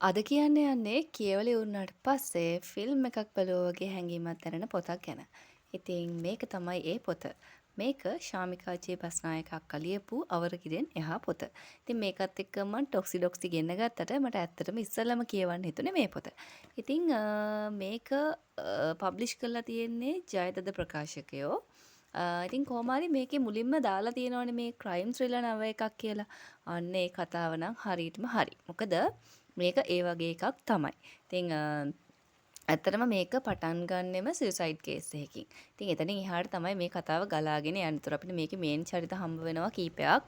අද කියන්න යන්නේ කියවල ඉවරනාට පස්සේ ෆිල්ම් එකක් බලුවා වගේ හැඟීමක් දැනෙන පොතක් ගැන. ඉතින් මේක තමයි ඒ පොත. මේක ශාමිකා ජේ බස්නායක අක්කා ලියපු අවරකිරෙන් එහා පොත. ඉතින් මේකත් එක්ක මම ටොක්සි ඩොක්සි ගෙන්න ගත්තට මට ඇත්තටම ඉස්සෙල්ලම කියවන්න හිතුනේ මේ පොත. ඉතින් මේක පබ්ලිෂ් කරලා තියෙන්නේ ජයදද ප්‍රකාශකයෝ. ඉතින් කොහොම හරි මේකේ මුලින්ම දාලා තියෙනවනේ මේ ක්‍රයිම් ත්‍රිලර් නව එකක් කියලා. අන්න ඒ කතාව නම් හරියටම හරි. මොකද මේක ඒ වගේ එකක් තමයි. ඉතින් ඇත්තටම මේක පටන් ගන්නෙම සුයිසයිඩ් කේස් එකකින්. ඉතින් එතනින් එහාට තමයි මේ කතාව ගලාගෙන යන්නේ. ඒතර අපිට මේකේ මේන් චරිත හම්බ වෙනවා කීපයක්.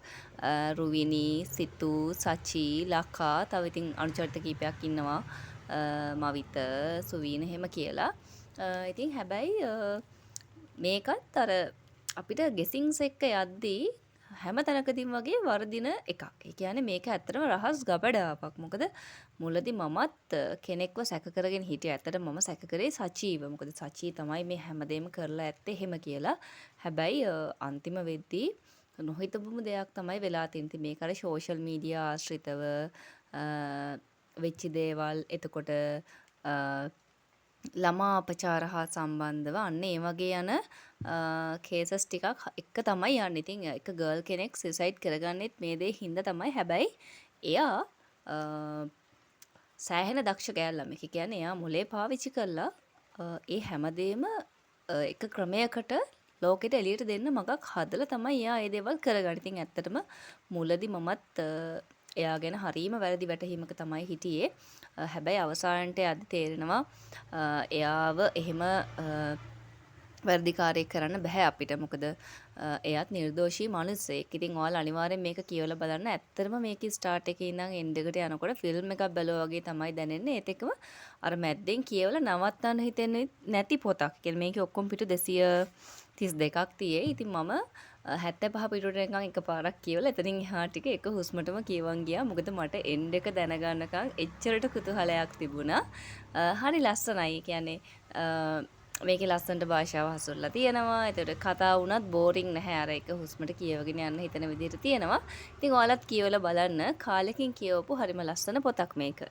රුවිනි, සිතු, සචි, ලකා, තව ඉතින් අනුචරිත කීපයක් ඉන්නවා. මවිත, සුවීන එහෙම කියලා. ඉතින් හැබැයි මේකත් අර අපිට ගෙසින්ස් එක්ක යද්දී හැම තැනකදීම වගේ වර්ධින එකක්. ඒ කියන්නේ මේක ඇත්තටම රහස් ගබඩාවක්. මොකද මුලදී මමත් කෙනෙක්ව සැක කරගෙන හිටියා. ඇත්තට මම සැක කරේ සචීව. මොකද සචී තමයි මේ හැමදේම කරලා ඇත්තේ එහෙම කියලා. හැබැයි අන්තිම වෙද්දී නොහිතපුම දෙයක් තමයි වෙලා තියෙන්නේ. මේක අර සෝෂල් මීඩියා ආශ්‍රිතව වෙච්ච දේවල්. එතකොට ළමා අපචාර හා සම්බන්ධව අන්න ඒ වගේ යන කේසස් ටිකක් එක තමයි යන්නේ. ඉතින් එක ගර්ල් කෙනෙක් සුයිසයිඩ් කරගන්නෙත් මේ දේ හින්දා තමයි. හැබැයි එයා සෑහෙන දක්ෂ ගෑල් ළමෙක්. ඒ කියන්නේ එයා මොලේ පාවිච්චි කරලා ඒ හැමදේම එක ක්‍රමයකට ලෝකෙට එළියට දෙන්න මගක් හදලා තමයි එයා ඒ දේවල් කරගන්නේ. ඉතින් ඇත්තටම මුලදී මමත් එයා ගැන හරීම වැරදි වැටහීමක තමයි හිටියේ. හැබැයි අවසානට යද්දි තේරෙනවා එයාව එහෙම වැරදිකාරයෙක් කරන්න බෑ අපිට. මොකද එයාත් නිර්දෝෂී මිනිස්සෙක්. ඉතින් ඔයාලා අනිවාර්යෙන් මේක කියවලා බලන්න. ඇත්තටම මේකේ ස්ටාර්ට් එකේ ඉඳන් එන්ඩ් එකට යනකොට ෆිල්ම් එකක් බැලුවා වගේ තමයි දැනෙන්නේ. ඒත් එක්කම අර මැද්දෙන් කියවලා නවත්තන්න හිතෙන්නේ නැති පොතක්. කියන්නේ මේකේ ඔක්කොම පිටු 232ක් තියෙයි. ඉතින් මම 75 පිටුවට නිකන් එකපාරක් කියවලා එතනින් එහා ටික එක හුස්මටම කියවන් ගියා. මොකද මට එන්ඩ් එක දැනගන්නකම් එච්චරට කුතුහලයක් තිබුණා. හරි ලස්සනයි. කියන්නේ මේකේ ලස්සනට භාෂාව හසුරලා තියෙනවා. ඒතකොට කතා වුණත් බෝරින් නැහැ. අර එක හුස්මට කියවගෙන යන්න හිතන විදිහට තියෙනවා. ඉතින් ඔයාලත් කියවලා බලන්න. කාලෙකින් කියවපු හරිම ලස්සන පොතක් මේක.